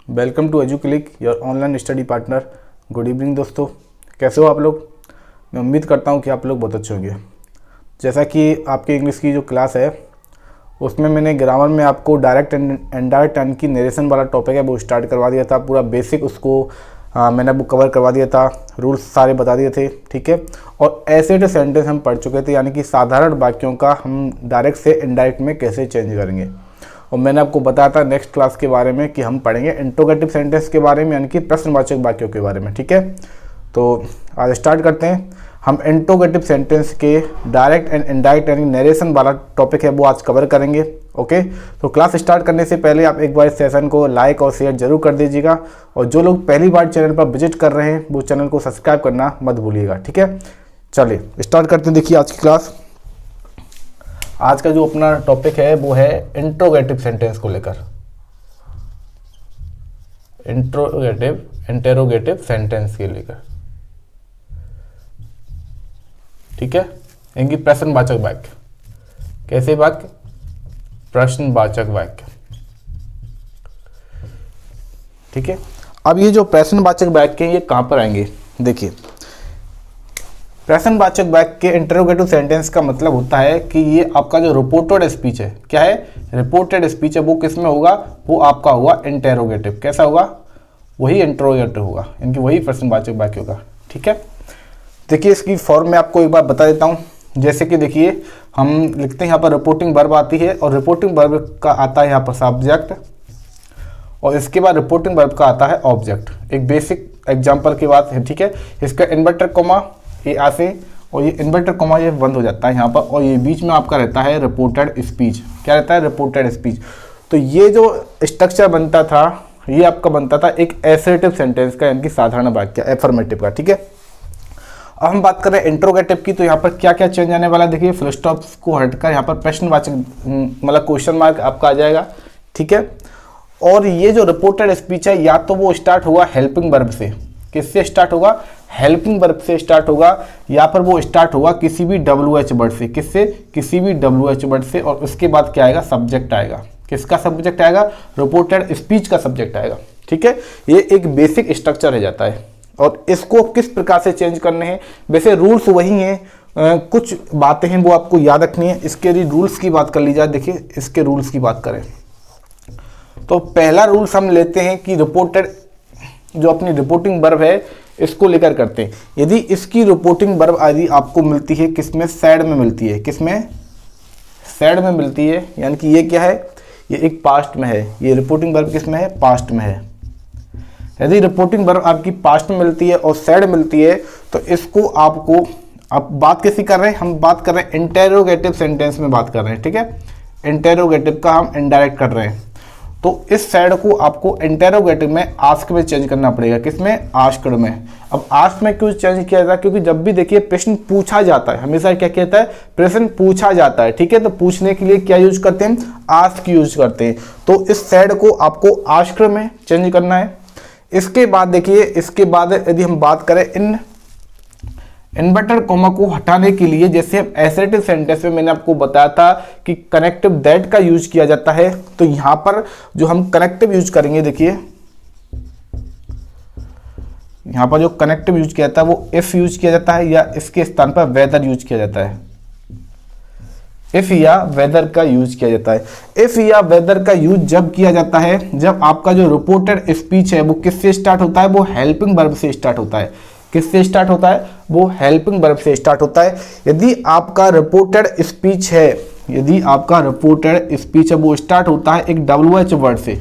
Welcome to Educlick your online study partner. Good evening दोस्तों, कैसे हो आप लोग। मैं उम्मीद करता हूँ कि आप लोग बहुत अच्छे होंगे। जैसा कि आपकी इंग्लिश की जो क्लास है उसमें मैंने ग्रामर में आपको डायरेक्ट एंड इनडायरेक्ट यानी कि नरेशन वाला टॉपिक है वो स्टार्ट करवा दिया था। पूरा बेसिक उसको मैंने वो कवर करवा दिया था, रूल्स सारे बता दिए थे, ठीक है। और ऐसे सेंटेंस हम पढ़ चुके थे, यानी कि साधारण वाक्यों का हम डायरेक्ट से इनडायरेक्ट में कैसे चेंज करेंगे। और मैंने आपको बताया था नेक्स्ट क्लास के बारे में कि हम पढ़ेंगे इंट्रोगेटिव सेंटेंस के बारे में, यानी कि प्रश्नवाचक वाक्यों के बारे में, ठीक है। तो आज स्टार्ट करते हैं। हम इंट्रोगेटिव सेंटेंस के डायरेक्ट एंड इनडायरेक्ट यानी नरेशन वाला टॉपिक है वो आज कवर करेंगे, ओके। तो क्लास स्टार्ट करने से पहले आप एक बार इस सेशन को लाइक और शेयर जरूर कर दीजिएगा। और जो लोग पहली बार चैनल पर विजिट कर रहे हैं वो चैनल को सब्सक्राइब करना मत भूलिएगा, ठीक है। चलिए स्टार्ट करते हैं। देखिए आज की क्लास, आज का जो अपना टॉपिक है वो है इंट्रोगेटिव सेंटेंस को लेकर। इंटेरोगेटिव सेंटेंस के लेकर, ठीक है। इनकी प्रश्नवाचक वाक्य, कैसे वाक्य, प्रश्नवाचक वाक्य, ठीक है। अब ये जो प्रश्नवाचक वाक्य हैं ये कहां पर आएंगे, देखिए। प्रश्नवाचक वाक्य इंटरोगेटिव सेंटेंस का मतलब होता है कि ये आपका जो रिपोर्टेड स्पीच है, क्या है, रिपोर्टेड स्पीच है, वो किस में होगा, वो आपका होगा इंटेरोगेटिव। कैसा होगा, वही इंटरोगेटिव होगा, इनकी वही प्रश्नवाचक वाक्य होगा, ठीक है। देखिए इसकी फॉर्म में आपको एक बार बता देता हूँ। जैसे कि देखिए हम लिखते हैं यहाँ पर रिपोर्टिंग वर्ब आती है और रिपोर्टिंग वर्ब का आता है यहाँ पर सब्जेक्ट और इसके बाद रिपोर्टिंग वर्ब का आता है ऑब्जेक्ट। एक बेसिक एग्जांपल की बात है, ठीक है। इसका इन्वर्टर कोमा ये ऐसे और ये इन्वर्टर कोमा ये बंद हो जाता है यहाँ पर और ये बीच में आपका रहता है रिपोर्टेड स्पीच। क्या रहता है, रिपोर्टेड स्पीच। तो ये जो स्ट्रक्चर बनता था ये आपका बनता था एक एसर्टिव सेंटेंस का, यानी कि साधारण वाक्य, एफर्मेटिव का, ठीक है। अब हम बात कर रहे हैं इंट्रोगेटिव की। तो यहाँ पर क्या क्या चेंज आने वाला है, देखिए फुल स्टॉप को हटकर यहाँ पर प्रश्नवाचक मतलब क्वेश्चन मार्क आपका आ जाएगा, ठीक है। और ये जो रिपोर्टेड स्पीच है या तो वो स्टार्ट होगा हेल्पिंग वर्ब से, किससे स्टार्ट होगा, हेल्पिंग वर्ब से स्टार्ट होगा, या पर वो स्टार्ट होगा किसी भी WH वर्ड से, किससे, किसी भी WH वर्ड से। और उसके बाद क्या आएगा, सब्जेक्ट आएगा। किसका सब्जेक्ट आएगा, रिपोर्टेड स्पीच का सब्जेक्ट आएगा, ठीक है। ये एक बेसिक स्ट्रक्चर रह जाता है। और इसको किस प्रकार से चेंज करने हैं, वैसे रूल्स वही हैं, कुछ बातें हैं वो आपको याद रखनी है। इसके रूल्स की बात कर ली जाए, देखिए इसके रूल्स की बात करें तो पहला रूल्स हम लेते हैं कि रिपोर्टेड जो अपनी रिपोर्टिंग वर्ब है इसको लेकर करते हैं। यदि इसकी रिपोर्टिंग वर्ब यदि आपको मिलती है किसमें, सैड में मिलती है, किसमें, सैड में मिलती है, यानी कि ये क्या है, ये एक पास्ट में है। ये रिपोर्टिंग वर्ब किसमें है, पास्ट में है। यदि रिपोर्टिंग वर्ब आपकी पास्ट में मिलती है और सैड मिलती है तो इसको आपको, अब बात कैसी कर रहे हैं, हम बात कर रहे हैं इंटेरोगेटिव सेंटेंस में बात कर रहे हैं, ठीक है। इंटेरोगेटिव का हम इनडायरेक्ट कर रहे हैं तो इस सैड को आपको इंटेरोगेटिव में आस्क में चेंज करना पड़ेगा, किसमें, आस्क्ड में। अब आस्क में क्यों चेंज किया जाता है, क्योंकि जब भी देखिए प्रश्न पूछा जाता है, हमेशा क्या कहता है, प्रश्न पूछा जाता है, ठीक है। तो पूछने के लिए क्या यूज करते हैं, आस्क यूज करते हैं। तो इस सैड को आपको आस्क्ड में चेंज करना है। इसके बाद देखिए, इसके बाद यदि हम बात करें इन इन्वर्टेड कोमा को हटाने के लिए, जैसे एसर्टिव सेंटेंस में मैंने आपको बताया था कि कनेक्टिव दैट का यूज किया जाता है। तो यहां पर जो हम कनेक्टिव यूज करेंगे, देखिए यहां पर जो कनेक्टिव यूज किया जाता है वो इफ यूज किया जाता है या इसके स्थान पर वेदर यूज किया जाता है। इफ या वेदर का यूज किया जाता है। इफ या वेदर का यूज जब किया जाता है जब आपका जो रिपोर्टेड स्पीच है वो किससे स्टार्ट होता है, वो हेल्पिंग वर्ब से स्टार्ट होता है। किससे स्टार्ट होता है, वो हेल्पिंग वर्ब से स्टार्ट होता है। यदि आपका रिपोर्टेड स्पीच है, यदि आपका रिपोर्टेड स्पीच है वो स्टार्ट होता है एक WH वर्ड से,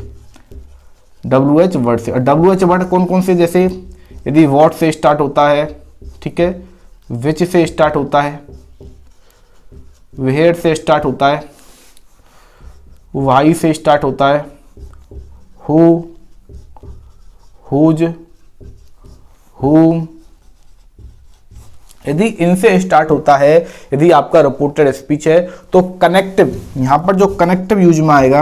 WH वर्ड से। और WH वर्ड कौन कौन से, जैसे यदि व्हाट से स्टार्ट होता है, ठीक है, विच से स्टार्ट होता है, वेयर से स्टार्ट होता है, वाई से स्टार्ट होता है, हु, हुज, हुम, यदि इनसे स्टार्ट होता है, यदि आपका रिपोर्टेड स्पीच है तो कनेक्टिव, यहां पर जो कनेक्टिव यूज में आएगा,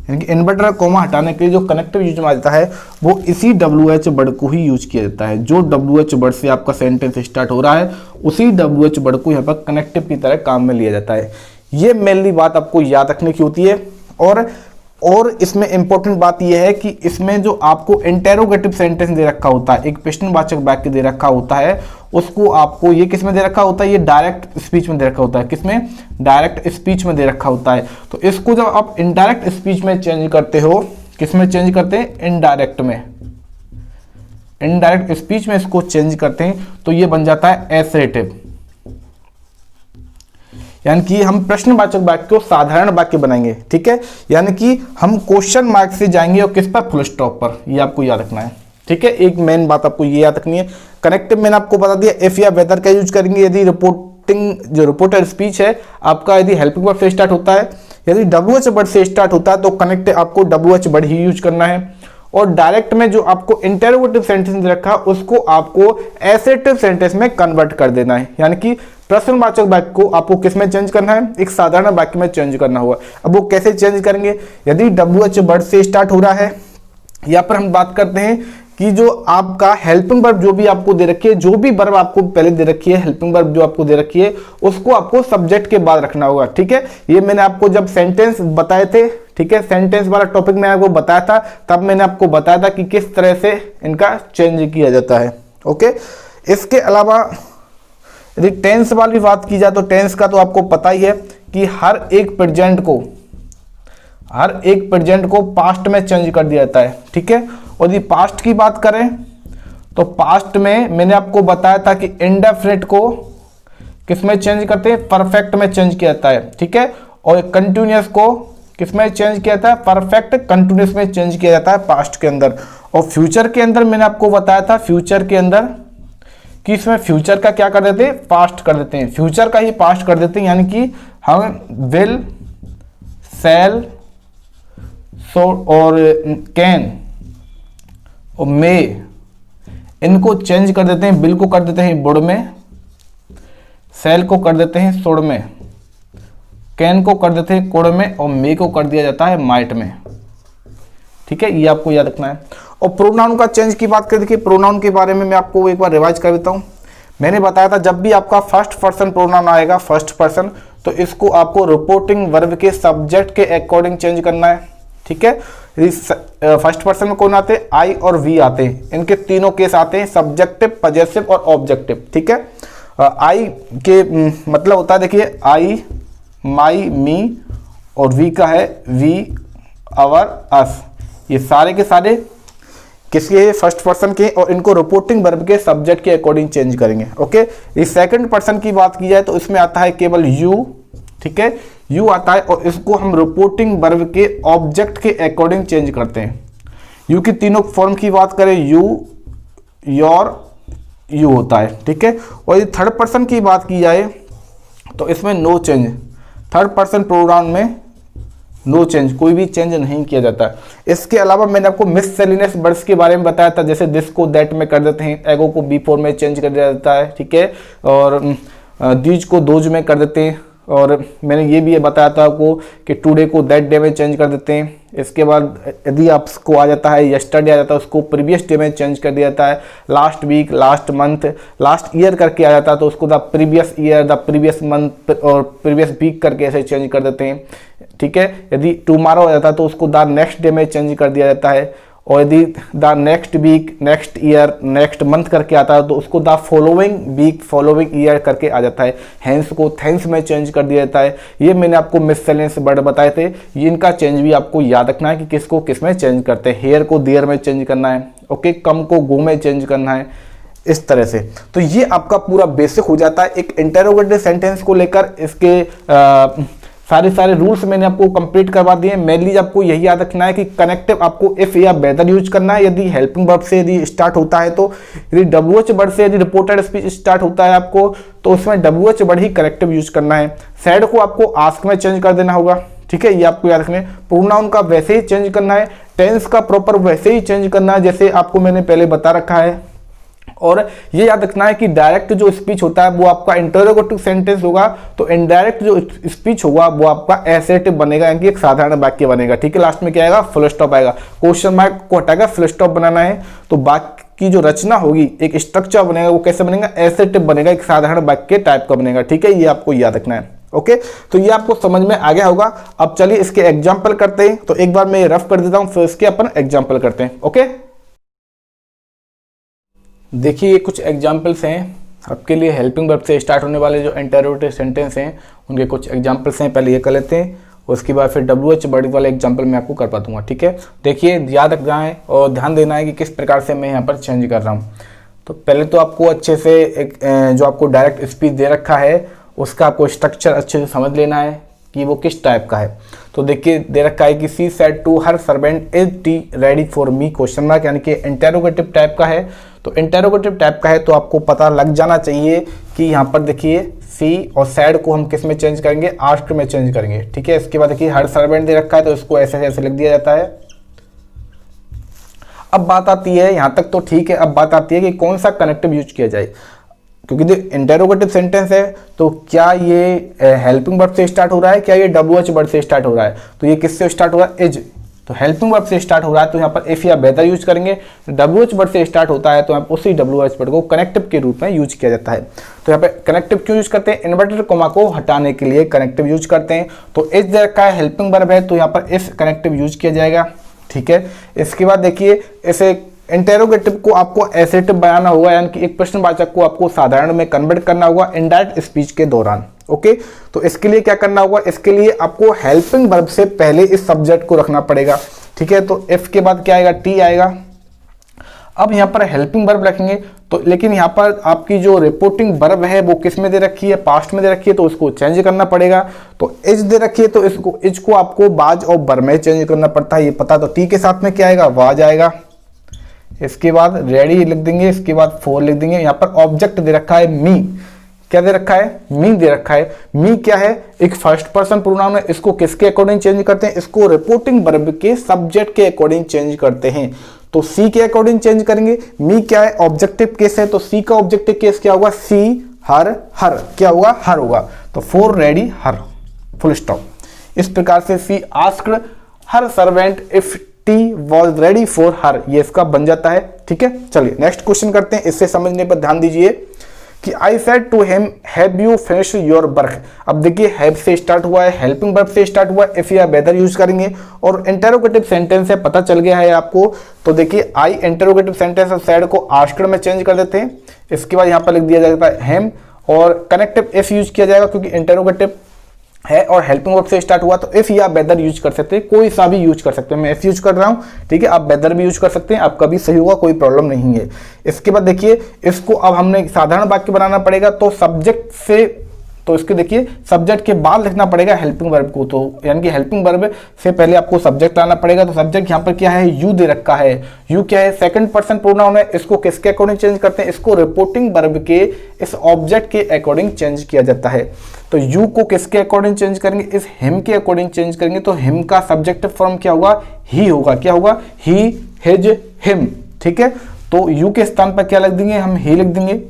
यानी कि इन्वर्टर कोमा हटाने के लिए जो कनेक्टिव यूज में आता है वो इसी WH वर्ड को ही यूज किया जाता है। जो WH वर्ड से आपका सेंटेंस स्टार्ट हो रहा है उसी WH वर्ड को यहाँ पर कनेक्टिव की तरह काम में लिया जाता है। ये मेनली बात आपको याद रखने की होती है। और और इसमें इंपॉर्टेंट बात यह है कि इसमें जो आपको इंटेरोगेटिव सेंटेंस दे रखा होता है, एक प्रश्नवाचक वाक्य दे रखा होता है, उसको आपको ये किस में दे रखा होता है, ये डायरेक्ट स्पीच में दे रखा होता है। किसमें? डायरेक्ट स्पीच में दे रखा होता है। तो इसको जब आप इनडायरेक्ट स्पीच में चेंज करते हो, किस में चेंज करते हैं? इनडायरेक्ट में। इनडायरेक्ट स्पीच में इसको चेंज करते हैं तो ये बन जाता है एसरेटिव, यानी कि हम प्रश्नवाचक वाक्य को साधारण वाक्य बनाएंगे। ठीक है, यानी कि हम क्वेश्चन मार्क से जाएंगे और किस पर? फुल स्टॉप पर। ये आपको याद रखना है। ठीक है, एक मेन बात आपको ये याद रखनी है। कनेक्टिव मैंने आपको बता दिया, इफ या वेदर का यूज करेंगे यदि रिपोर्टिंग जो रिपोर्टेड स्पीच है आपका यदि हेल्पिंग वर्ब से स्टार्ट होता है, यदि WH वर्ड से स्टार्ट होता है तो कनेक्टिव आपको WH वर्ड ही यूज करना है। और डायरेक्ट में जो आपको इंटेरोगेटिव सेंटेंस रखा उसको आपको एसरेटिव सेंटेंस में कन्वर्ट कर देना है, यानी कि प्रश्नवाचक वाक्य को आपको किस में चेंज करना है? एक साधारण वाक्य में चेंज करना होगा। अब वो कैसे चेंज करेंगे? यदि WH वर्ड से स्टार्ट हो रहा है, यहाँ पर हम बात करते हैं कि जो आपका हेल्पिंग वर्ब जो भी आपको दे रखी है, जो भी वर्ब आपको पहले दे रखी है, हेल्पिंग वर्ब जो आपको दे रखी है उसको आपको सब्जेक्ट के बाद रखना होगा। ठीक है, ये मैंने आपको जब सेंटेंस बताए थे, ठीक है, सेंटेंस वाला टॉपिक मैंने आपको बताया था, तब मैंने आपको बताया था कि किस तरह से इनका चेंज किया जाता है। ओके, इसके अलावा यदि टेंस वाली बात की जाए तो टेंस का तो आपको पता ही है कि हर एक प्रेजेंट को पास्ट में चेंज कर दिया जाता है। ठीक है, और यदि पास्ट की बात करें तो पास्ट में मैंने आपको बताया था कि इंडेफिनिट को किस में चेंज करते हैं? परफेक्ट में चेंज किया जाता है। ठीक है, और कंटिन्यूअस को किस में चेंज किया जाता है? परफेक्ट कंटिन्यूअस में चेंज किया जाता है पास्ट के अंदर। और फ्यूचर के अंदर मैंने आपको बताया था फ्यूचर के अंदर कि इसमें फ्यूचर का क्या कर देते हैं? पास्ट कर देते हैं, फ्यूचर का ही पास्ट कर देते हैं, यानी कि हम विल, शैल, सो और कैन और मे इनको चेंज कर देते हैं। विल को कर देते हैं बुड में, शैल को कर देते हैं सुड में, कैन को कर देते हैं कुड़ में और मे को कर दिया जाता है माइट में। ठीक है, ये आपको याद रखना है। और प्रोनाउन का चेंज की बात करें, देखिए प्रोनाउन के बारे में मैं आपको एक बार रिवाइज कर देता हूँ। मैंने बताया था जब भी आपका फर्स्ट पर्सन प्रोनाउन आएगा, फर्स्ट पर्सन, तो इसको आपको रिपोर्टिंग वर्ब के सब्जेक्ट के अकॉर्डिंग चेंज करना है। ठीक है, फर्स्ट पर्सन में कौन आते हैं? आई और वी आते हैं। इनके तीनों केस आते हैं, सब्जेक्टिव, पजेसिव और ऑब्जेक्टिव। ठीक है, आई के मतलब होता है, देखिए आई, माई, मी, और वी का है वी, आवर, अस। ये सारे के सारे किसके? फर्स्ट पर्सन के, और इनको रिपोर्टिंग वर्ब के सब्जेक्ट के अकॉर्डिंग चेंज करेंगे। ओके, इस सेकंड पर्सन की बात की जाए तो इसमें आता है केवल यू। ठीक है, यू आता है और इसको हम रिपोर्टिंग वर्ब के ऑब्जेक्ट के अकॉर्डिंग चेंज करते हैं। यू की तीनों फॉर्म की बात करें, यू, योर, यू होता है। ठीक है, और यदि थर्ड पर्सन की बात की जाए तो इसमें no change, third person pronoun में नो चेंज, कोई भी चेंज नहीं किया जाता। इसके अलावा मैंने आपको मिससेलेनियस वर्ड्स के बारे में बताया था, जैसे दिस को दैट में कर देते हैं, एगो को बी फोर में चेंज कर दिया जाता है। ठीक है, और दीज को दोज में कर देते हैं। और मैंने ये भी बताया था आपको कि टुडे को दैट डे में चेंज कर देते हैं। इसके बाद यदि आपको आ जाता है यस्टरडे आ जाता है, उसको प्रीवियस डे में चेंज कर दिया जाता है। Last week, last month, last year करके आ जाता है तो उसको the previous year, the previous month और प्रीवियस वीक करके ऐसे चेंज कर देते हैं। ठीक है, यदि टुमारो आ जाता है तो उसको द नेक्स्ट डे में चेंज कर दिया जाता है। और यदि the next week, next year, next month करके आता है तो उसको the following week, following year करके आ जाता है। हैंस को थैंक्स में चेंज कर दिया जाता है। ये मैंने आपको मिससेलेनियस वर्ड बताए थे, ये इनका चेंज भी आपको याद रखना है कि किसको किस में चेंज करते हैं। हेयर को देयर में चेंज करना है। ओके, कम को गो में चेंज करना है, इस तरह से। तो ये आपका पूरा बेसिक हो जाता है एक इंटरोगेटिव सेंटेंस को लेकर। इसके सारे रूल्स मैंने आपको कंप्लीट करवा दिए। मेनली आपको यही याद रखना है कि कनेक्टिव आपको इफ या वेदर यूज करना है यदि हेल्पिंग वर्ब से यदि स्टार्ट होता है तो। यदि WH वर्ड से यदि रिपोर्टेड स्पीच स्टार्ट होता है आपको तो उसमें WH वर्ड ही करेक्टिव यूज करना है। सैड को आपको आस्क में चेंज कर देना होगा। ठीक है, ये आपको याद रखना है। प्रोनाउन का वैसे ही चेंज करना है, टेंस का प्रॉपर वैसे ही चेंज करना है जैसे आपको मैंने पहले बता रखा है। और ये याद रखना है कि डायरेक्ट जो स्पीच होता है वो आपका इंटरोगेटिव सेंटेंस होगा, तो इनडायरेक्ट जो स्पीच होगा वो आपका एसेटिव बनेगा, यानी कि एक साधारण वाक्य बनेगा। ठीक है, लास्ट में क्या आएगा? फुल स्टॉप आएगा। क्वेश्चन मार्क को हटाकर फुल स्टॉप बनाना है। तो वाक्य की जो रचना होगी, एक स्ट्रक्चर बनेगा, वो कैसे बनेगा? एसेटिव बनेगा, एक साधारण वाक्य टाइप का बनेगा। ठीक है, ये आपको याद रखना है। ओके, तो ये आपको समझ में आ गया होगा। अब चलिए इसके एग्जाम्पल करते हैं। तो एक बार मैं रफ कर देता हूं, फिर इसके अपन एग्जाम्पल करते हैं। ओके, देखिए ये कुछ एग्जाम्पल्स हैं आपके लिए, हेल्पिंग वर्ब से स्टार्ट होने वाले जो इंटरोगेटिव सेंटेंस हैं उनके कुछ एग्जाम्पल्स हैं। पहले ये कर लेते हैं, उसके बाद फिर WH वर्ड वाले एग्जाम्पल मैं आपको कर पाऊंगा। ठीक है, देखिए याद रखना है और ध्यान देना है कि किस प्रकार से मैं यहाँ पर चेंज कर रहा हूँ। तो पहले तो आपको अच्छे से एक जो आपको डायरेक्ट स्पीच दे रखा है उसका आपको स्ट्रक्चर अच्छे से समझ लेना है कि वो किस टाइप का है। तो देखिए दे रखा है कि she said to her servant is tea ready for me, question mark, यानी कि इंटेरोगेटिव टाइप का है। तो इंटेरोगेटिव टाइप का है तो आपको पता लग जाना चाहिए कि यहाँ पर देखिए सी और सैड को हम किस में चेंज करेंगे, आस्क्ड में चेंज करेंगे। ठीक है, इसके बाद देखिए हर सर्वेंट दे रखा है तो इसको ऐसे ऐसे लिख दिया जाता है। अब बात आती है, यहाँ तक तो ठीक है, अब बात आती है कि कौन सा कनेक्टिव यूज किया जाए, क्योंकि इंटेरोगेटिव सेंटेंस है तो क्या ये हेल्पिंग वर्ब से स्टार्ट हो रहा है, क्या ये WH वर्ड से स्टार्ट हो रहा है। तो ये किससे स्टार्ट हो रहा है, इज, तो हेल्पिंग वर्ब से स्टार्ट हो रहा है तो यहाँ पर इफ या बेहतर यूज करेंगे। WH वर्ड से स्टार्ट होता है तो यहाँ उसी WH वर्ड को कनेक्टिव के रूप में यूज किया जाता है। तो यहाँ पे कनेक्टिव क्यों यूज करते हैं, इन्वर्टेड कोमा को हटाने के लिए कनेक्टिव यूज करते हैं। तो इज दे रखा है, हेल्पिंग वर्ब है तो यहाँ पर इफ कनेक्टिव यूज किया जाएगा। ठीक है, इसके बाद देखिए इसे इंटेरोगेटिव को आपको एसेटिव बनाना होगा, यानी कि एक प्रश्नवाचक को आपको साधारण में कन्वर्ट करना होगा इनडायरेक्ट स्पीच के दौरान। ओके, तो इसके लिए क्या करना होगा, इसके लिए आपको हेल्पिंग वर्ब से पहले इस सब्जेक्ट को रखना पड़ेगा। ठीक है, तो इफ के बाद क्या आएगा, टी आएगा। अब यहाँ पर हेल्पिंग वर्ब रखेंगे तो, लेकिन यहाँ पर आपकी जो रिपोर्टिंग वर्ब है वो किस में दे रखी है, पास्ट में दे रखी है, तो उसको चेंज करना पड़ेगा। तो इज दे रखी है तो इसको इज को आपको बाज और बर में चेंज करना पड़ता है, ये पता। तो टी के साथ में क्या आएगा, वाज आएगा। इसके बाद रेडी लिख देंगे, इसके बाद फोर लिख देंगे। यहाँ पर ऑब्जेक्ट दे रखा है मी, क्या दे रखा है, मी दे रखा है। मी क्या है, एक फर्स्ट पर्सन प्रोनाउन है, इसको किसके अकॉर्डिंग चेंज करते हैं, इसको रिपोर्टिंग वर्ब के सब्जेक्ट के अकॉर्डिंग चेंज करते हैं। तो सी के अकॉर्डिंग चेंज करेंगे। मी क्या है, ऑब्जेक्टिव केस है, तो सी का ऑब्जेक्टिव केस क्या होगा, सी हर, हर क्या होगा, हर होगा। तो for ready her, full stop. इस प्रकार से she asked her servant if tea was ready for her, ये इसका बन जाता है। ठीक है, चलिए नेक्स्ट क्वेश्चन करते हैं। इससे समझने पर ध्यान दीजिए कि I said to him have you finish your work. अब देखिए हैव से स्टार्ट हुआ है, हेल्पिंग वर्ब से स्टार्ट हुआ है, इफ या बेदर यूज करेंगे और इंटेरोगेटिव सेंटेंस है, पता चल गया है आपको। तो देखिए आई इंटेरोगेटिव सेंटेंस और सैड को आस्क्ड में चेंज कर देते हैं। इसके बाद यहाँ पर लिख दिया जाता है हिम और कनेक्टिव इफ यूज किया जाएगा क्योंकि इंटेरोगेटिव है और हेल्पिंग वर्ब से स्टार्ट हुआ तो इफ या बेदर यूज कर सकते हैं, कोई सा भी यूज कर सकते हैं। मैं इफ यूज कर रहा हूं, ठीक है, आप बेदर भी यूज कर सकते हैं, आपका भी सही होगा, कोई प्रॉब्लम नहीं है। इसके बाद देखिए इसको अब हमने साधारण वाक्य बनाना पड़ेगा, तो सब्जेक्ट से, तो इसके देखिए सब्जेक्ट के बाद लिखना पड़ेगा हेल्पिंग वर्ब को, तो यानी कि हेल्पिंग वर्ब से पहले आपको सब्जेक्ट लाना पड़ेगा। तो सब्जेक्ट यहाँ पर क्या है, यू दे रखा है। यू क्या है, सेकंड पर्सन प्रोनाउन है, इसको किसके अकॉर्डिंग चेंज करते हैं, इसको रिपोर्टिंग वर्ब के इस ऑब्जेक्ट के अकॉर्डिंग चेंज किया जाता है। तो यू को किसके अकॉर्डिंग चेंज करेंगे, इस हिम के अकॉर्डिंग चेंज करेंगे। तो हिम का सब्जेक्टिव फॉर्म क्या होगा, ही होगा। क्या होगा, ही, हिज, हिम। ठीक है, तो यू के स्थान पर क्या लिख देंगे, हम ही लिख देंगे।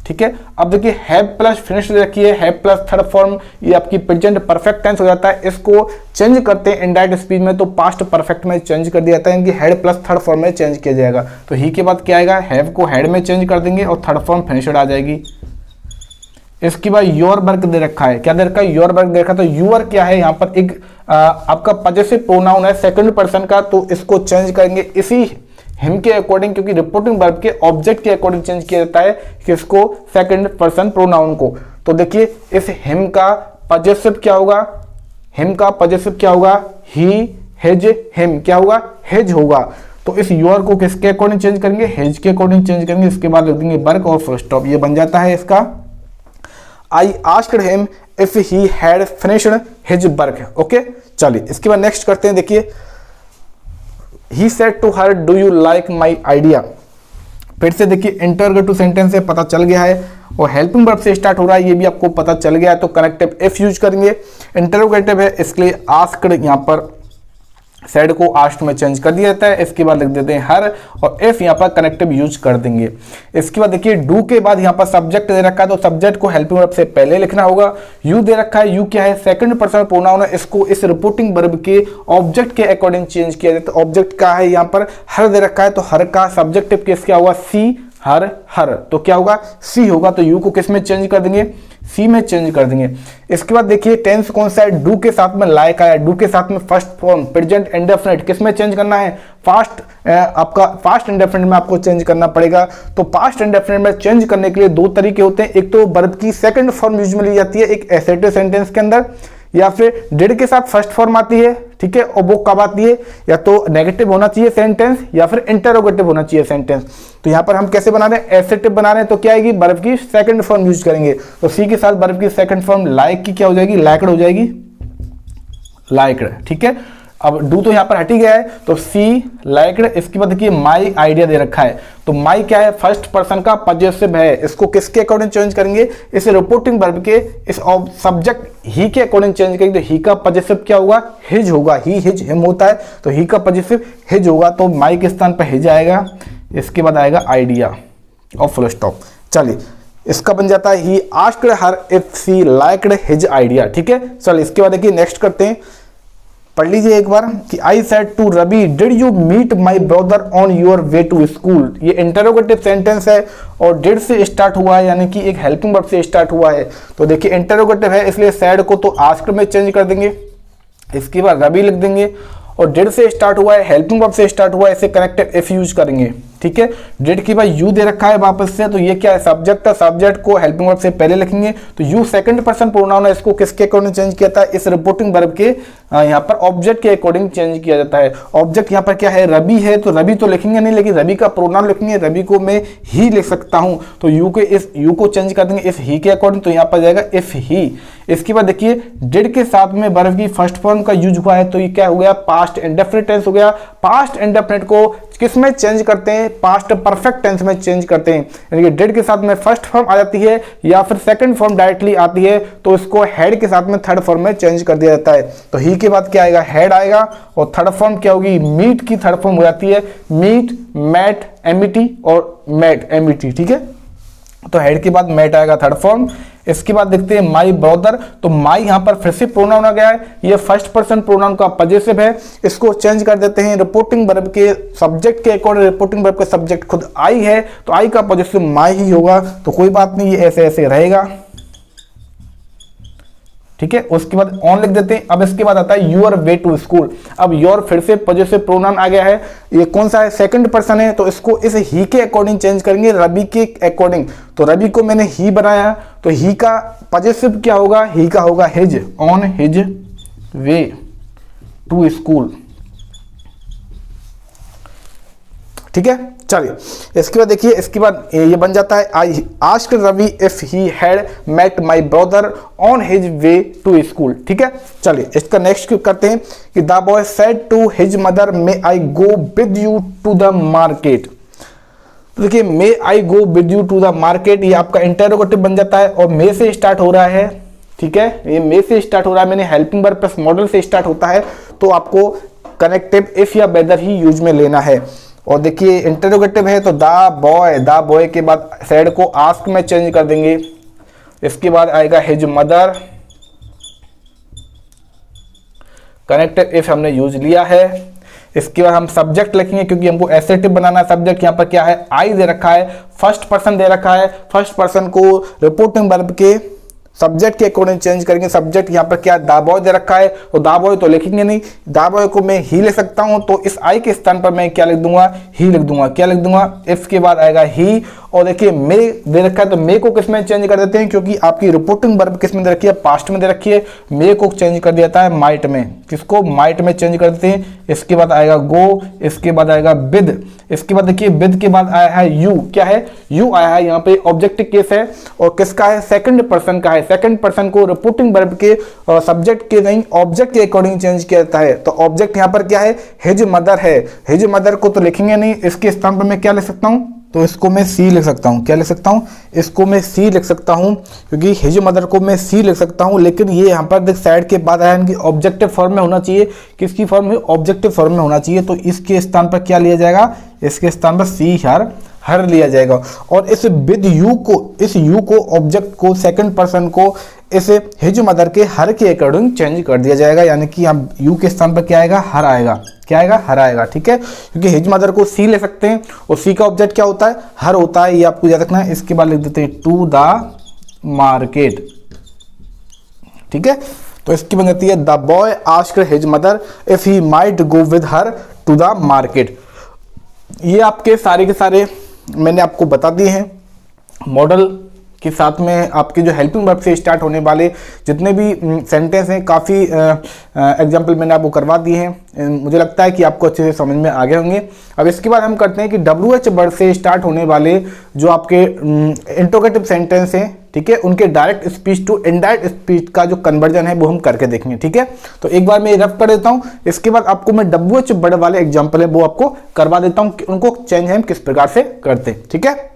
ठीक है, अब देखिए हैव प्लस फिनिश रखिए, हैव प्लस थर्ड फॉर्म, ये आपकी प्रेजेंट परफेक्ट टेंस हो जाता है। इसको चेंज करते हैं इनडायरेक्ट स्पीच में तो पास्ट परफेक्ट में चेंज कर दिया जाता है, इनकी हैड प्लस थर्ड फॉर्म में चेंज किया जाएगा। तो ही के बाद क्या आएगा, हैव को हैड में चेंज कर देंगे और थर्ड फॉर्म फिनिशड आ जाएगी। इसके बाद योर वर्क दे रखा है, क्या दे रखा है, योर वर्क दे रखा है। तो यूर क्या है, यहाँ पर एक आपका पॉजेसिव प्रोनाउन है सेकंड पर्सन का, तो इसको चेंज करेंगे इसी हिम के अकॉर्डिंग, क्योंकि रिपोर्टिंग वर्ब के ऑब्जेक्ट के अकॉर्डिंग चेंज किया जाता है किसको, सेकंड पर्सन प्रोनाउन को। तो देखिए इस हिम का पॉजेसिव क्या होगा, हिम का पॉजेसिव क्या होगा, ही, हिज, हिम क्या होगा, हिज होगा। तो इस योर को किसके अकॉर्डिंग चेंज करेंगे, हिज के अकॉर्डिंग चेंज करेंगे। इसके बाद लिख देंगे वर्क और फुल स्टॉप, ये बन जाता है इसका I asked him if he had finished his work. Okay, चलिए इसके बाद नेक्स्ट करते हैं। देखिए He said to her, "Do you like my idea?" फिर से देखिए इंटरोगेटिव सेंटेंस से पता चल गया है और हेल्पिंग वर्ब से स्टार्ट हो रहा है, ये भी आपको पता चल गया है। तो कनेक्टिव इफ यूज करेंगे, इंटरोगेटिव है इसके लिए आस्क्ड, यहाँ पर सेड को आस्क्ड में चेंज कर दिया जाता है। इसके बाद लिख देते हैं हर और इफ यहाँ पर कनेक्टिव यूज कर देंगे। इसके बाद देखिए डू के बाद यहाँ पर सब्जेक्ट दे रखा है, तो सब्जेक्ट को हेल्पिंग वर्ब से पहले लिखना होगा। यू दे रखा है, यू क्या है, सेकंड पर्सन प्रोनाउन है, इसको इस रिपोर्टिंग वर्ब के ऑब्जेक्ट के अकॉर्डिंग चेंज किया जाता है। ऑब्जेक्ट का है यहाँ पर हर दे रखा है, तो हर का सब्जेक्टिव केस क्या होगा, सी, हर, हर, तो क्या होगा, सी होगा। तो यू को किस में चेंज कर देंगे, सी में चेंज कर देंगे। इसके बाद देखिए टेंस कौन सा है, डू के साथ में लाइक आया, डू के साथ में फर्स्ट फॉर्म प्रेजेंट इंडेफिनिट किस में चेंज करना है, आपका पास्ट इंडेफिनिट में आपको चेंज करना पड़ेगा। तो पास्ट इंडेफिनिट में चेंज करने के लिए दो तरीके होते हैं, एक तो वर्ब की सेकंड फॉर्म यूज में ली जाती है एक एसेटिव सेंटेंस के अंदर, या फिर डिड के साथ फर्स्ट फॉर्म आती है, ठीक है, और वो कब आती है, या तो नेगेटिव होना चाहिए सेंटेंस या फिर इंटरोगेटिव होना चाहिए सेंटेंस। तो यहाँ पर हम कैसे बना रहे हैं, एसेटिव बना रहे हैं, तो क्या आएगी, वर्ब की सेकंड फॉर्म यूज करेंगे। तो सी के साथ वर्ब की सेकंड फॉर्म लाइक की क्या हो जाएगी, लाइक्ड हो जाएगी, लाइक्ड, ठीक है। अब डू तो यहाँ पर हट ही गया है, तो सी लाइक्ड। इसके बाद देखिए माई आइडिया दे रखा है, तो माई क्या है, फर्स्ट पर्सन का पॉजेसिव है, इसको किसके अकॉर्डिंग चेंज करेंगे, इस रिपोर्टिंग वर्ब के इस सब्जेक्ट ही के अकॉर्डिंग चेंज करेंगे। तो ही का पॉजेसिव क्या होगा, हिज होगा, ही हिज हिम होता है, तो ही का पॉजेसिव हिज होगा, तो माई के स्थान पर हिज आएगा। इसके बाद आएगा आइडिया और फुल स्टॉप। चलिए इसका बन जाता है he asked her if she liked his idea, ठीक है। चलिए इसके बाद देखिए नेक्स्ट करते हैं, पढ़ लीजिए एक बार कि I said to Ravi did you meet my brother on your way to school. ये इंटरोगेटिव सेंटेंस है और डिड से स्टार्ट हुआ है, यानी कि एक हेल्पिंग वर्ब से स्टार्ट हुआ है। तो देखिए इंटरोगेटिव है इसलिए सैड को तो आस्क्ड में चेंज कर देंगे, इसके बाद रवि लिख देंगे, और डिड से स्टार्ट हुआ है, हेल्पिंग वर्ब से स्टार्ट हुआ है, इसे कनेक्टेड इफ यूज करेंगे, ठीक है। डिड की भाई यू दे रखा है वापस से, तो ये क्या है, सब्जेक्ट है, सब्जेक्ट को हेल्पिंग वर्ब से पहले लिखेंगे। तो यू सेकंड पर्सन प्रोनाउन है, इसको किसके अकॉर्डिंग चेंज किया था, इस रिपोर्टिंग वर्ब के यहाँ पर ऑब्जेक्ट के अकॉर्डिंग चेंज किया जाता है। ऑब्जेक्ट यहाँ पर क्या है, रवि है, तो रवि तो लिखेंगे नहीं, लेकिन रवि का प्रोनाउन लिखेंगे, रवि को मैं ही लिख सकता हूं, तो यू के इस यू को चेंज कर देंगे इस ही के अकॉर्डिंग, तो यहाँ पर जाएगा इफ ही। इसके बाद देखिए डिड के साथ में वर्ब की फर्स्ट फॉर्म का यूज हुआ है, तो ये क्या हो गया, पास्ट इंडेफिनिट टेंस हो गया। पास्ट इंडेफिनिट को किस में चेंज करते हैं, पास्ट परफेक्ट टेंस में चेंज करते हैं, यानी कि डिड के साथ में फर्स्ट फॉर्म आ जाती है या फिर सेकंड फॉर्म डायरेक्टली आती है, तो इसको हेड के साथ में थर्ड फॉर्म में चेंज कर दिया जाता है। तो ही के बाद क्या आएगा, हेड आएगा, और थर्ड फॉर्म क्या होगी, मीट की थर्ड फॉर्म हो जाती है, मीट, मैट, एमिटी और मैट, एमिटी, ठीक है। तो हेड के बाद मैट आएगा थर्ड फॉर्म। इसके बाद देखते हैं माई ब्रदर, तो माई यहां पर फिर से प्रोनाउन आ गया है, ये फर्स्ट पर्सन प्रोनाउन का पॉजेसिव है, इसको चेंज कर देते हैं रिपोर्टिंग वर्ब के सब्जेक्ट के अकॉर्डिंग। रिपोर्टिंग वर्ब का सब्जेक्ट खुद आई है, तो आई का पॉजेसिव माई ही होगा, तो कोई बात नहीं, ये ऐसे ऐसे रहेगा, ठीक है। उसके बाद ऑन लिख देते हैं। अब इसके बाद आता है योर वे टू स्कूल। अब योर फिर से पॉजेसिव प्रोनाउन आ गया है, ये कौन सा है, सेकंड पर्सन है, तो इसको इस ही के अकॉर्डिंग चेंज करेंगे, रवि के अकॉर्डिंग। तो रवि को मैंने ही बनाया, तो ही का पॉजेसिव क्या होगा, ही का होगा his, on his way to school, ठीक है। चलिए इसके बाद देखिए, इसके बाद ये बन जाता है I asked Ravi if he had met my brother on his way to school, ठीक है। चलिए इसका नेक्स्ट करते हैं कि the boy said to his mother may I go with you to the market. तो देखिए may I go with you to the market, ये आपका इंटरोगेटिव बन जाता है और मे से स्टार्ट हो रहा है, ठीक है। ये मे से स्टार्ट हो रहा है, मैंने हेल्पिंग वर्ब प्लस मॉडल से स्टार्ट होता है, तो आपको कनेक्टिव इफ या वेदर ही यूज में लेना है। और देखिए इंटरोगेटिव है, तो द बॉय के बाद सेड को आस्क में चेंज कर देंगे। इसके बाद आएगा हिज मदर, कनेक्टिव इफ हमने यूज लिया है। इसके बाद हम सब्जेक्ट लिखेंगे, क्योंकि हमको एसेटिव बनाना है। सब्जेक्ट यहाँ पर क्या है, आई दे रखा है, फर्स्ट पर्सन दे रखा है, फर्स्ट पर्सन को रिपोर्टिंग वर्ब के सब्जेक्ट के अकॉर्डिंग चेंज करेंगे। सब्जेक्ट यहाँ पर क्या द बॉय दे रखा है, तो द बॉय तो लिखेंगे नहीं, द बॉय को मैं ही लिख सकता हूं, तो इस आई के स्थान पर मैं क्या लिख दूंगा, ही लिख दूंगा। क्या लिख दूंगा, इफ के बाद आएगा ही। और देखिए मे दे रखा है, तो मे को किस में चेंज कर देते हैं, क्योंकि आपकी रिपोर्टिंग वर्ब किस में दे रखी है, पास्ट में दे रखी है, मे को चेंज कर दिया जाता है माइट में, किसको, माइट में चेंज कर देते हैं। इसके बाद आएगा गो, इसके बाद आएगा विद। इसके बाद देखिए विद के बाद आया है यू, क्या है, यू आया है, यहाँ पे ऑब्जेक्टिव केस है और किसका है, सेकंड पर्सन का है। सेकंड पर्सन को रिपोर्टिंग वर्ब के सब्जेक्ट के नहीं ऑब्जेक्ट के अकॉर्डिंग चेंज किया जाता है। तो ऑब्जेक्ट यहाँ पर क्या है, हिज मदर है, हिज मदर को तो लिखेंगे नहीं, इसके स्थान पर मैं क्या लिख सकता हूँ, तो इसको मैं सी लिख सकता हूँ। क्या लिख सकता हूँ, इसको मैं सी लिख सकता हूँ, क्योंकि हिज मदर को मैं सी लिख सकता हूँ, लेकिन ये यहाँ पर देख साइड के बाद आया इनकी ऑब्जेक्टिव फॉर्म में होना चाहिए। किसकी फॉर्म में, ऑब्जेक्टिव फॉर्म में होना चाहिए, तो इसके स्थान पर क्या लिया जाएगा, इसके स्थान पर सी हर लिया जाएगा। और इस विद यू को, इस यू को ऑब्जेक्ट को सेकंड पर्सन को इस हिज मदर के हर के अकॉर्डिंग चेंज कर दिया जाएगा, यानी कि हम यू के स्थान पर क्या आएगा, हर आएगा। क्या आएगा, हर आएगा, ठीक है। क्योंकि हिज मदर को सी ले सकते हैं और सी का ऑब्जेक्ट क्या होता है, हर होता है, ये आपको याद रखना है। इसके बाद लिख देते हैं टू द मार्केट, ठीक है। तो इसकी बन जाती है the boy asked his mother if he might go with her to the market. ये आपके सारे मैंने आपको बता दिए हैं मॉडल के साथ में। आपके जो हेल्पिंग वर्ब से स्टार्ट होने वाले जितने भी सेंटेंस हैं, काफ़ी एग्जाम्पल मैंने आपको करवा दिए हैं। मुझे लगता है कि आपको अच्छे से समझ में आ गए होंगे। अब इसके बाद हम करते हैं कि WH वर्ड से स्टार्ट होने वाले जो आपके इंट्रोगेटिव सेंटेंस हैं, ठीक है, उनके direct speech to indirect speech का जो कन्वर्जन है वो हम करके देखेंगे, ठीक है। तो एक बार मैं रफ कर देता हूँ, इसके बाद आपको मैं WH वर्ड वाले एग्जाम्पल है वो आपको करवा देता हूँ कि उनको चेंज हम किस प्रकार से करते हैं, ठीक है।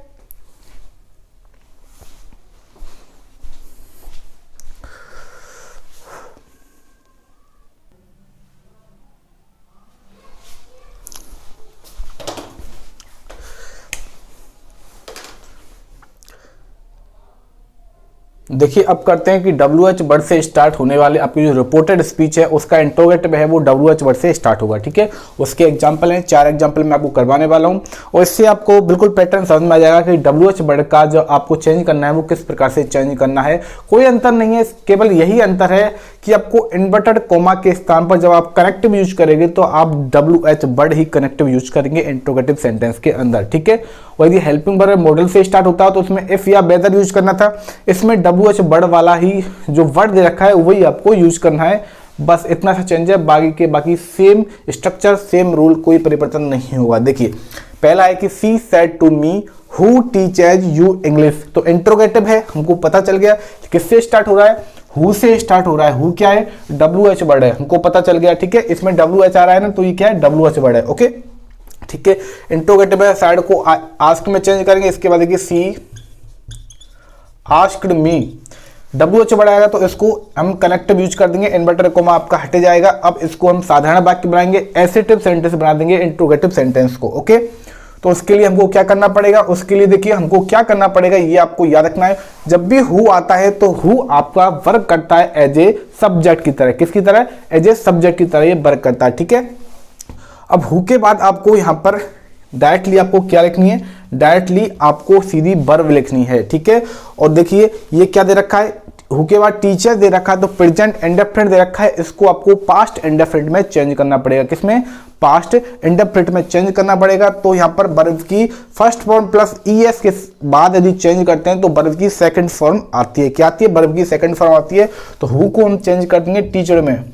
देखिए अब करते हैं कि WH वर्ड से स्टार्ट होने वाले आपकी जो रिपोर्टेड स्पीच है उसका इंट्रोगेटिव है वो WH वर्ड से स्टार्ट होगा, ठीक है। उसके एग्जांपल हैं, 4 एग्जांपल मैं आपको करवाने वाला हूं और इससे आपको बिल्कुल पैटर्न समझ में आ जाएगा कि WH वर्ड का जो आपको चेंज करना है वो किस प्रकार से चेंज करना है। कोई अंतर नहीं है, केवल यही अंतर है कि आपको इन्वर्टेड कोमा के स्थान पर जब आप कनेक्टिव यूज करेंगे तो आप WH वर्ड ही कनेक्टिव यूज करेंगे इंट्रोगेटिव सेंटेंस के अंदर, ठीक है। और यदि हेल्पिंग वर्ब मॉडल से स्टार्ट होता है तो उसमें इफ या वेदर यूज करना था, इसमें WH वर्ड वाला ही जो वर्ड दे रखा है वही आपको यूज करना है, बस इतना सा चेंज है। बाकी सेम स्ट्रक्चर सेम रूल, कोई परिवर्तन नहीं होगा। देखिए पहला है कि she said to me who teaches you English, तो इंट्रोगेटिव है, हमको पता चल गया किससे स्टार्ट हो रहा है, हु से स्टार्ट हो रहा है। हु क्या है, WH वर्ड है, हमको पता चल गया, ठीक है। इसमें WH आ रहा है ना, तो ये क्या है, WH वर्ड है, ओके, ठीक है। इंट्रोगेटिव है, साइड को आस्क में चेंज करेंगे। इसके बाद देखिए सी आस्क्ड मी, WH वर्ड आएगा तो इसको हम कनेक्टिव यूज कर देंगे, इन्वर्टेड कोमा आपका हटे जाएगा। अब इसको हम साधारण वाक्य बनाएंगे, एसेटिव सेंटेंस बना देंगे इंट्रोगेटिव सेंटेंस को, ओके। तो उसके लिए हमको क्या करना पड़ेगा, उसके लिए देखिए हमको क्या करना पड़ेगा, ये आपको याद रखना है। जब भी हु आता है तो हु आपका वर्क करता है एज ए सब्जेक्ट की तरह, किसकी तरह, एज ए सब्जेक्ट की तरह ये वर्क करता है, ठीक है। अब हु के बाद आपको यहाँ पर डायरेक्टली आपको क्या लिखनी है, डायरेक्टली आपको सीधी वर्ब लिखनी है, ठीक है। और देखिए ये क्या दे रखा है, हु के बाद टीचर दे रखा है तो प्रेजेंट इंडेफिनिट दे रखा है, इसको आपको पास्ट इंडेफिनिट में चेंज करना पड़ेगा, किसमें, पास्ट इंडेफिनिट में चेंज करना पड़ेगा। तो यहाँ पर वर्ब की फर्स्ट फॉर्म प्लस ES के बाद यदि चेंज करते हैं तो वर्ब की सेकंड फॉर्म आती है, क्या आती है, वर्ब की सेकंड फॉर्म आती है। तो हु को हम चेंज कर देंगे टीचर में,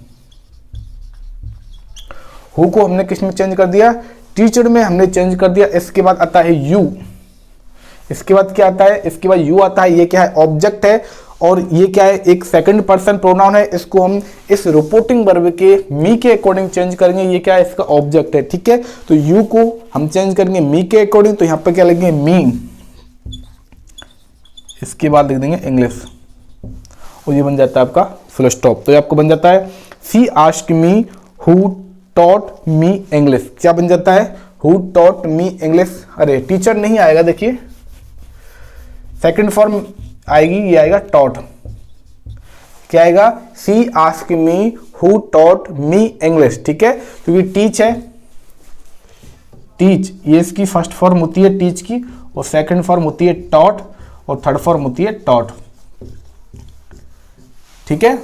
हु को हमने किस में चेंज कर दिया, टीचर में हमने चेंज कर दिया। इसके बाद आता है यू, इसके बाद क्या आता है, इसके बाद यू आता है, ये क्या है, ऑब्जेक्ट है और ये क्या है, एक सेकंड पर्सन प्रोनाउन है। इसको हम इस रिपोर्टिंग वर्ब के मी के अकॉर्डिंग चेंज करेंगे, ये क्या है, इसका ऑब्जेक्ट है, ठीक है। तो यू को हम चेंज करेंगे मी के अकॉर्डिंग, तो यहाँ पर क्या लिखेंगे, मी, इसके बाद लिख देंगे इंग्लिश और ये बन जाता है आपका फुल स्टॉप। तो ये आपको बन जाता है she asked me who taught me English, क्या बन जाता है, हु टॉट मी इंग्लिश। अरे टीचर नहीं आएगा, देखिए सेकंड फॉर्म आएगी, ये आएगा टॉट, क्या आएगा, she asked me who taught me English, ठीक है। क्योंकि टीच है, टीच ये इसकी फर्स्ट फॉर्म होती है टीच की, और सेकंड फॉर्म होती है टॉट, और थर्ड फॉर्म होती है टॉट, ठीक है।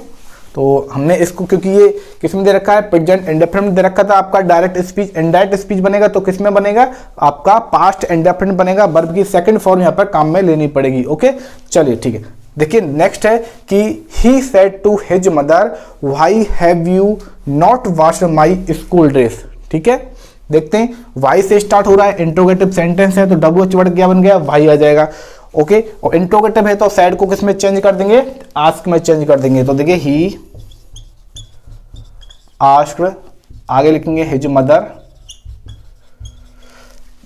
तो हमने इसको, क्योंकि ये किसमें दे रखा है, प्रेजेंट इंडेफिनिट दे रखा था, आपका डायरेक्ट स्पीच इनडायरेक्ट स्पीच बनेगा तो किसमें बनेगा, आपका पास्ट इंडेफिनिट बनेगा, वर्ब की सेकंड फॉर्म यहाँ पर काम में लेनी पड़ेगी, ओके। चलिए ठीक है, देखिए नेक्स्ट है कि he said to his mother why have you not washed my school dress, ठीक है। देखते हैं, वाई से स्टार्ट हो रहा है, इंट्रोगेटिव सेंटेंस है तो WH वर्ड क्या बन गया, वाई आ जाएगा, ओके। और इंट्रोगेटिव है तो सैड को किसमें चेंज कर देंगे, आस्क में चेंज कर देंगे। तो देखिए ही आस्क्ड, आगे लिखेंगे हिज मदर,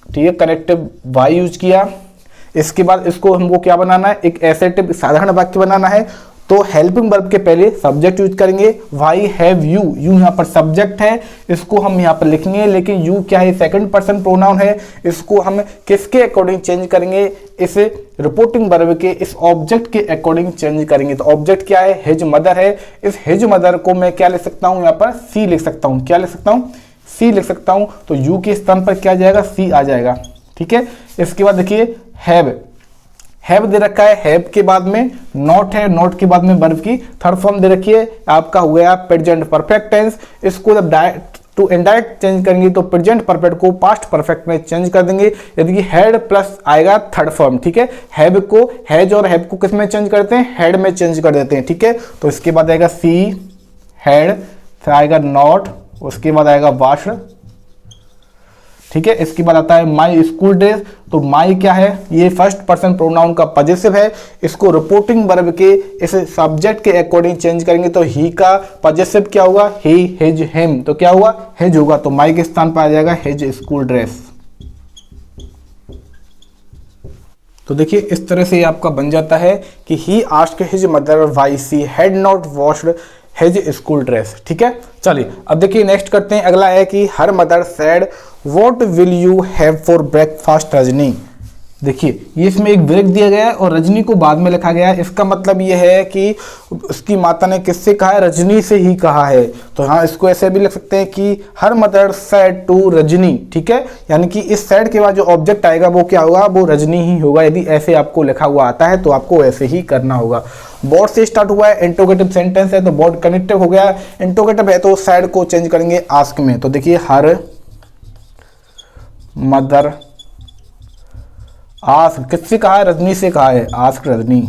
ठीक है, कनेक्टिव वाई यूज किया। इसके बाद इसको हमको क्या बनाना है, एक एसेटिव साधारण वाक्य बनाना है। तो हेल्पिंग वर्ब के पहले सब्जेक्ट यूज करेंगे, व्हाई हैव यू, यू यहाँ पर सब्जेक्ट है, इसको हम यहाँ पर लिखेंगे, लेकिन यू क्या है, सेकंड पर्सन प्रोनाउन है, इसको हम किसके अकॉर्डिंग चेंज करेंगे, इस रिपोर्टिंग वर्ब के इस ऑब्जेक्ट के अकॉर्डिंग चेंज करेंगे। तो ऑब्जेक्ट क्या है, हिज मदर है, इस हिज मदर को मैं क्या लिख सकता हूँ, यहाँ पर सी लिख सकता हूँ, क्या लिख सकता हूँ, सी लिख सकता हूँ। तो यू के स्थान पर क्या आ जाएगा, सी आ जाएगा, ठीक है। इसके बाद देखिए हैव, हैव दे रखा है, हैव के बाद में नॉट है, नॉट के बाद में वर्ब की थर्ड फॉर्म दे रखी है, आपका हो गया प्रेजेंट परफेक्ट टेंस। इसको जब डायरेक्ट टू इनडायरेक्ट चेंज करेंगे तो प्रेजेंट परफेक्ट को पास्ट परफेक्ट में चेंज कर देंगे, यदि कि हेड प्लस आएगा थर्ड फॉर्म, ठीक है। हैव को, हैज और हैव को किस में चेंज करते हैं, हेड में चेंज कर देते हैं, ठीक है। तो इसके बाद आएगा सी हैड, फिर आएगा नॉट, उसके बाद आएगा वाश्ड, ठीक है। इसके बाद आता है माई स्कूल डेज। तो माई क्या है, ये फर्स्ट पर्सन प्रोनाउन का पॉजेसिव है, इसको रिपोर्टिंग वर्ब के इस सब्जेक्ट के अकॉर्डिंग चेंज करेंगे तो ही का पॉजेसिव क्या होगा, ही, हिज, हिम, तो क्या हुआ, हिज होगा। तो माई के स्थान पर आ जाएगा हिज स्कूल ड्रेस। तो देखिए इस तरह से आपका बन जाता है कि he asked his mother why she had not washed his school dress, ठीक है। चलिए अब देखिए नेक्स्ट करते हैं। अगला है कि her mother said what will you have for breakfast Rajni. देखिए ये इसमें एक ब्रेक दिया गया है और रजनी को बाद में लिखा गया है। इसका मतलब ये है कि उसकी माता ने किससे कहा है, रजनी से ही कहा है। तो हाँ, इसको ऐसे भी लिख सकते हैं कि her mother said to Rajni, ठीक है। यानी कि इस सेड के बाद जो ऑब्जेक्ट आएगा वो क्या होगा, वो रजनी ही होगा। यदि ऐसे आपको लिखा हुआ आता है तो आपको ऐसे ही करना होगा। बोर्ड से स्टार्ट हुआ है, इंट्रोगेटिव सेंटेंस है तो बोर्ड कनेक्टिव हो गया। इंट्रोगेटिव है तो सेड को चेंज करेंगे आस्क में। तो देखिए हर मदर आस्क, किससे कहा है, रजनी से कहा है, आस्क रजनी,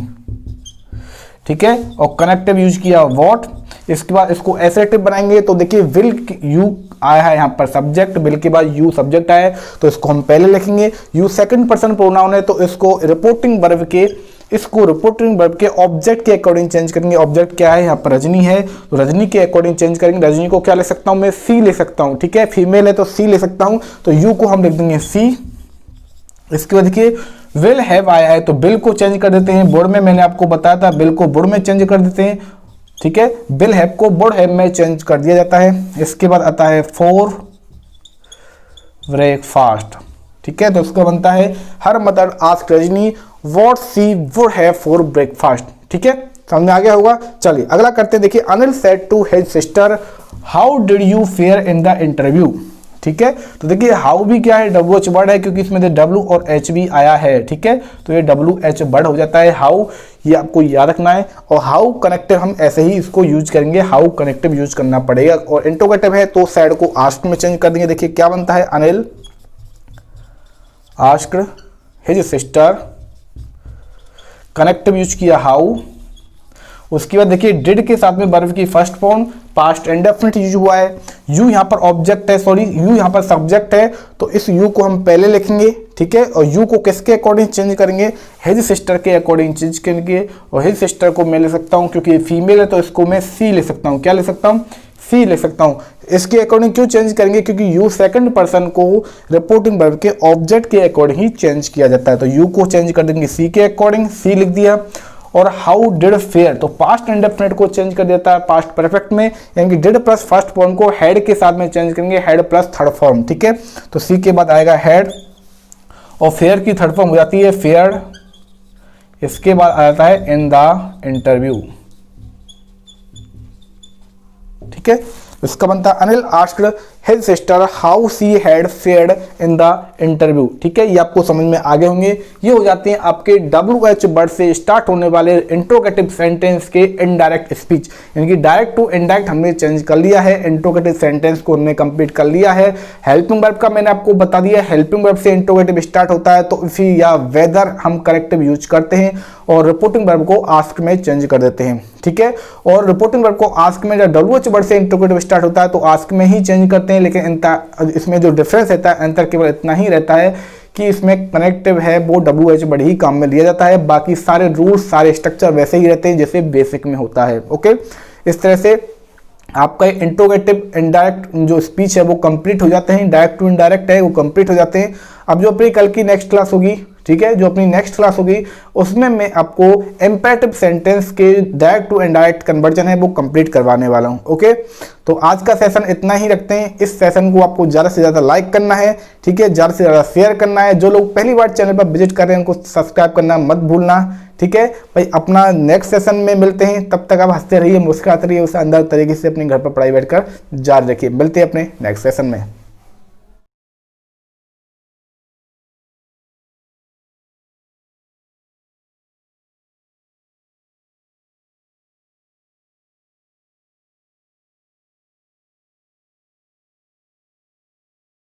ठीक है। और कनेक्टिव यूज किया व्हाट। इसके बाद इसको एसेटिव बनाएंगे तो देखिए विल यू आया है यहाँ पर सब्जेक्ट, विल के बाद यू सब्जेक्ट आया है तो इसको हम पहले लिखेंगे। यू सेकंड पर्सन प्रोनाउन है तो इसको रिपोर्टिंग वर्ब के ऑब्जेक्ट के अकॉर्डिंग चेंज करेंगे। ऑब्जेक्ट क्या है यहाँ पर, रजनी है, तो रजनी के अकॉर्डिंग चेंज करेंगे। रजनी को क्या ले सकता हूँ मैं, सी ले सकता हूँ, ठीक है। फीमेल है तो सी ले सकता हूँ, तो यू को हम लिख देंगे सी। इसके बाद देखिए विल हैव आया है तो बिल को चेंज कर देते हैं। बोर्ड में मैंने आपको बताया था बिल को बुड में चेंज कर देते हैं, ठीक है। विल हैव को बुड हैव में चेंज कर दिया जाता है। इसके बाद आता है फॉर ब्रेकफास्ट, ठीक है। तो इसका बनता है her mother ask Rajni what she would have for breakfast, ठीक है। समझ में आ गया होगा। चलिए अगला करते हैं। देखिए Anil said to his sister how did you fare in the interview, ठीक है। तो देखिए हाउ भी क्या है, WH वर्ड है क्योंकि इसमें W और H भी आया है, ठीक है। तो ये WH वर्ड हो जाता है हाउ, ये आपको याद रखना है। और हाउ कनेक्टिव हम ऐसे ही इसको यूज करेंगे, हाउ कनेक्टिव यूज करना पड़ेगा। और इंट्रोगेटिव है तो सैड को आस्क्ड में चेंज कर देंगे। देखिए क्या बनता है, Anil asked his sister, connective use किया हाउ। उसके बाद देखिए डिड के साथ में वर्ब की first form past indefinite use हुआ है। यू यहाँ पर ऑब्जेक्ट है, सॉरी यू यहाँ पर सब्जेक्ट है तो इस यू को हम पहले लिखेंगे, ठीक है। और यू को किसके अकॉर्डिंग चेंज करेंगे, हिज सिस्टर के अकॉर्डिंग चेंज करेंगे। और हिज सिस्टर को मैं ले सकता हूँ क्योंकि फीमेल है तो इसको मैं सी ले सकता हूँ। क्या ले सकता हूँ, सी ले सकता हूँ। इसके अकॉर्डिंग क्यों चेंज करेंगे, क्योंकि यू सेकंड पर्सन को रिपोर्टिंग वर्ब के ऑब्जेक्ट के अकॉर्डिंग ही चेंज किया जाता है। तो यू को चेंज कर देंगे सी के अकॉर्डिंग, सी लिख दिया। और हाउ डिड फेयर तो पास्ट इंडेफिनिट को चेंज कर देता है पास्ट परफेक्ट में, यानी कि डिड प्लस फर्स्ट फॉर्म को हेड के साथ में चेंज करेंगे, हेड प्लस थर्ड फॉर्म, ठीक है। तो सी के बाद आएगा हेड और फेयर की थर्ड फॉर्म हो जाती है फेयर। इसके बाद आ जाता है इन द इंटरव्यू, ठीक है। इसका बनता है Anil asked his sister how she had fared in the interview, ठीक है। ये आपको समझ में आगे होंगे। ये हो जाते हैं आपके WH वर्ड से स्टार्ट होने वाले इंट्रोगेटिव सेंटेंस के इनडायरेक्ट स्पीच, यानी कि डायरेक्ट टू इनडायरेक्ट हमने चेंज कर लिया है। इंट्रोगेटिव सेंटेंस को हमने कंप्लीट कर लिया है। हेल्पिंग वर्ब का मैंने आपको बता दिया, हेल्पिंग वर्ब से इंट्रोगेटिव स्टार्ट होता है तो इफी या वेदर हम करेक्टिव यूज करते हैं और रिपोर्टिंग वर्ब को आस्क में चेंज कर देते हैं, ठीक है। और रिपोर्टिंग वर्ब को आस्क में जब WH वर्ड से इंट्रोगेटिव स्टार्ट होता है तो आस्क में ही चेंज करते हैं, लेकिन इसमें जो डिफरेंस रहता है अंतर केवल इतना ही रहता है कि इसमें कनेक्टिव है वो WH वर्ड ही काम में लिया जाता है। बाकी सारे रूल्स सारे स्ट्रक्चर वैसे ही रहते हैं जैसे बेसिक में होता है, ओके। इस तरह से आपका इंट्रोगेटिव इनडायरेक्ट जो स्पीच है वो कंप्लीट हो जाते हैं, डायरेक्ट टू इनडायरेक्ट है वो कंप्लीट हो जाते हैं। अब जो अपनी कल की नेक्स्ट क्लास होगी, ठीक है, जो अपनी नेक्स्ट क्लास होगी उसमें मैं आपको इंपेरेटिव सेंटेंस के डायरेक्ट टू इनडायरेक्ट कन्वर्जन है वो कंप्लीट करवाने वाला हूं, ओके। तो आज का सेशन इतना ही रखते हैं। इस सेशन को आपको ज़्यादा से ज़्यादा लाइक करना है, ठीक है, ज़्यादा से ज़्यादा शेयर करना है। जो लोग पहली बार चैनल पर विजिट कर रहे हैं उनको सब्सक्राइब करना मत भूलना, ठीक है भाई। अपना नेक्स्ट सेशन में मिलते हैं, तब तक आप हंसते रहिए मुस्कुराते रहिए, उसे अंदर तरीके से अपने घर पर पढ़ाई बैठकर जारी रखिए। मिलते हैं अपने नेक्स्ट सेशन में।